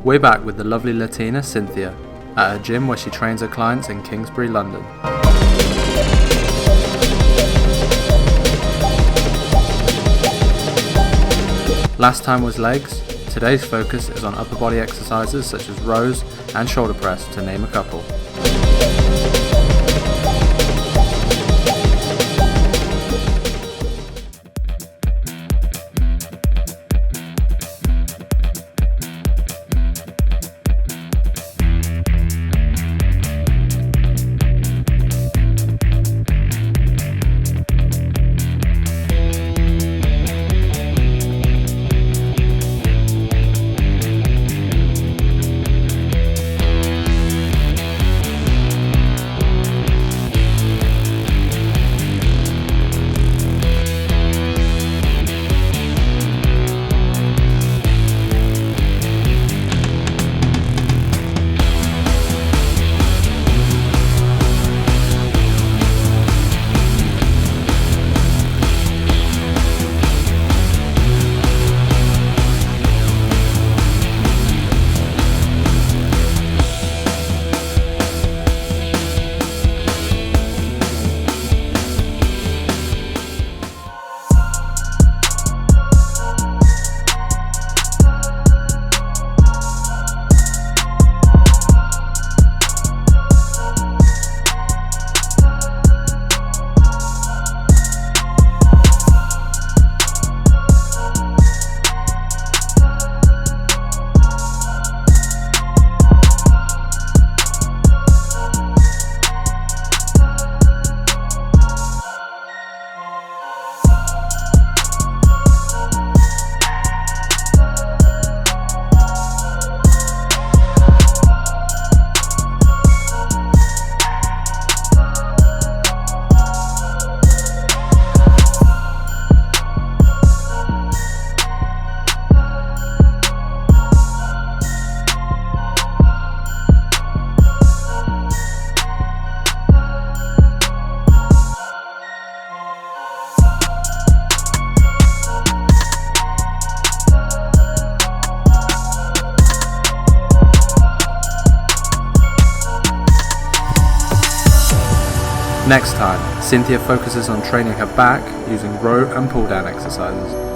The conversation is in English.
We're back with the lovely LATINA Cynthia at her gym where she trains her clients in Kingsbury, London. Last time was legs. Today's focus is on upper body exercises such as rows and shoulder press, to name a couple. Next time, Cynthia focuses on training her back using row and pull down exercises.